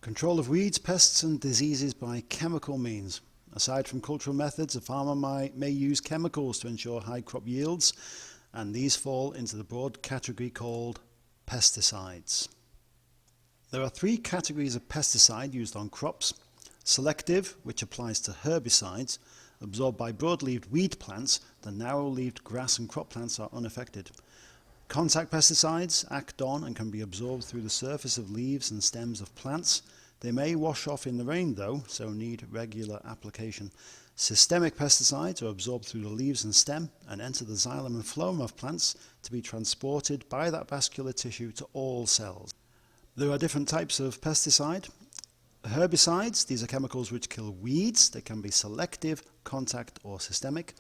Control of weeds, pests and diseases by chemical means. Aside from cultural methods, a farmer may use chemicals to ensure high crop yields, and these fall into the broad category called pesticides. There are three categories of pesticide used on crops. Selective, which applies to herbicides, absorbed by broad-leaved weed plants. The narrow-leaved grass and crop plants are unaffected. Contact pesticides act on and can be absorbed through the surface of leaves and stems of plants. They may wash off in the rain though, so need regular application. Systemic pesticides are absorbed through the leaves and stem and enter the xylem and phloem of plants to be transported by that vascular tissue to all cells. There are different types of pesticide. Herbicides, these are chemicals which kill weeds. They can be selective, contact or systemic.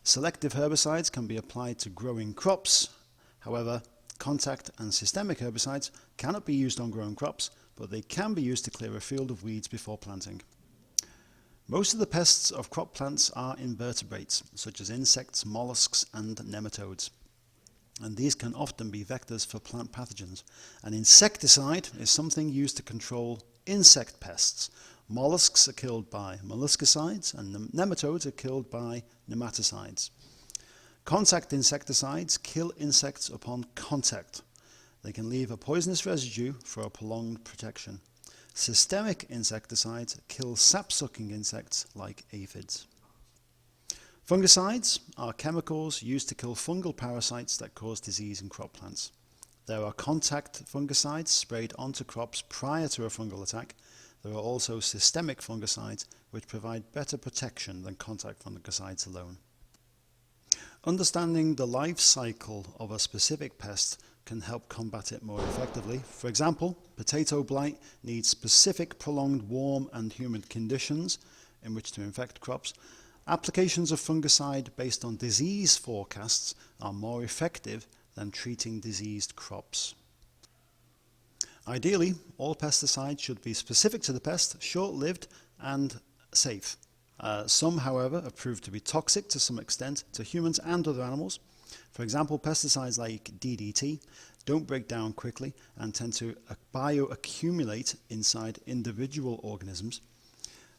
Selective herbicides can be applied to growing crops. However, contact and systemic herbicides cannot be used on grown crops, but they can be used to clear a field of weeds before planting. Most of the pests of crop plants are invertebrates, such as insects, mollusks and nematodes. And these can often be vectors for plant pathogens. An insecticide is something used to control insect pests. Mollusks are killed by molluscicides and nematodes are killed by nematicides. Contact insecticides kill insects upon contact. They can leave a poisonous residue for a prolonged protection. Systemic insecticides kill sap-sucking insects like aphids. Fungicides are chemicals used to kill fungal parasites that cause disease in crop plants. There are contact fungicides sprayed onto crops prior to a fungal attack. There are also systemic fungicides which provide better protection than contact fungicides alone. Understanding the life cycle of a specific pest can help combat it more effectively. For example, potato blight needs specific prolonged warm and humid conditions in which to infect crops. Applications of fungicide based on disease forecasts are more effective than treating diseased crops. Ideally, all pesticides should be specific to the pest, short-lived and safe. Some, however, have proved to be toxic to some extent to humans and other animals. For example, pesticides like DDT don't break down quickly and tend to bioaccumulate inside individual organisms.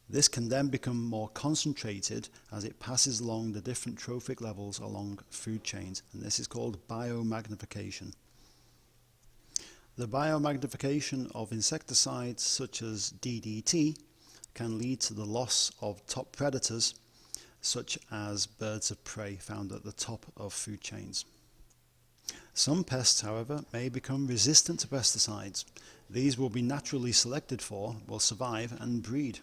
This can then become more concentrated as it passes along the different trophic levels along food chains, and this is called biomagnification. The biomagnification of insecticides such as DDT can lead to the loss of top predators such as birds of prey found at the top of food chains. Some pests, however, may become resistant to pesticides. These will be naturally selected for, will survive and breed,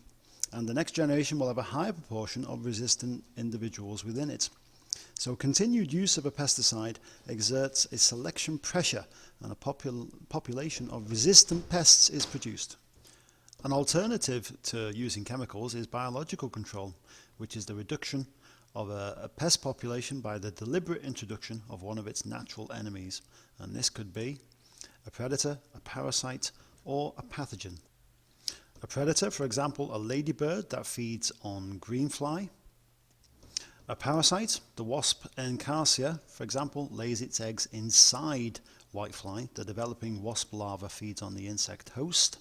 and the next generation will have a higher proportion of resistant individuals within it. So continued use of a pesticide exerts a selection pressure and a population of resistant pests is produced. An alternative to using chemicals is biological control, which is the reduction of a pest population by the deliberate introduction of one of its natural enemies, and this could be a predator, a parasite, or a pathogen. A predator, for example, a ladybird that feeds on greenfly. A parasite, the wasp Encarsia, for example, lays its eggs inside whitefly. The developing wasp larva feeds on the insect host.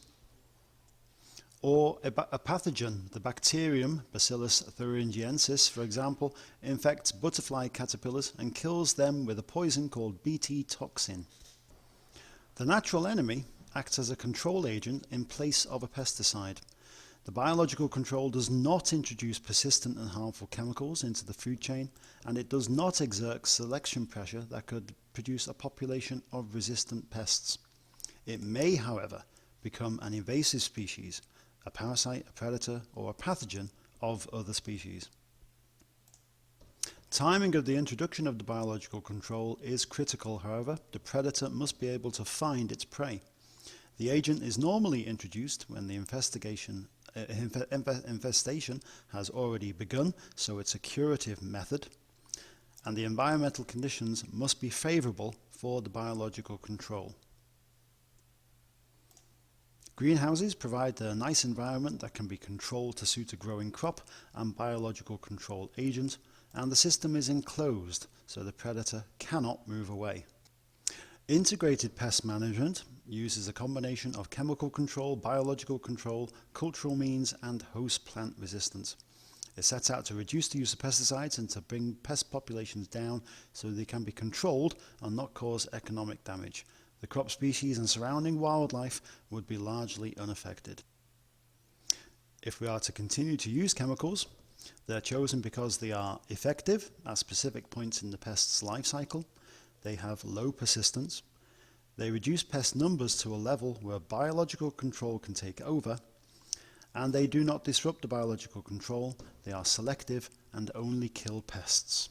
Or a pathogen, the bacterium Bacillus thuringiensis, for example, infects butterfly caterpillars and kills them with a poison called Bt toxin. The natural enemy acts as a control agent in place of a pesticide. The biological control does not introduce persistent and harmful chemicals into the food chain, and it does not exert selection pressure that could produce a population of resistant pests. It may, however, become an invasive species, a parasite, a predator, or a pathogen of other species. Timing of the introduction of the biological control is critical, however. The predator must be able to find its prey. The agent is normally introduced when the infestation has already begun, so it's a curative method, and the environmental conditions must be favourable for the biological control. Greenhouses provide a nice environment that can be controlled to suit a growing crop and biological control agent, and the system is enclosed so the predator cannot move away. Integrated pest management uses a combination of chemical control, biological control, cultural means, and host plant resistance. It sets out to reduce the use of pesticides and to bring pest populations down so they can be controlled and not cause economic damage. The crop species and surrounding wildlife would be largely unaffected. If we are to continue to use chemicals, they're chosen because they are effective at specific points in the pest's life cycle, they have low persistence, they reduce pest numbers to a level where biological control can take over, and they do not disrupt the biological control, they are selective and only kill pests.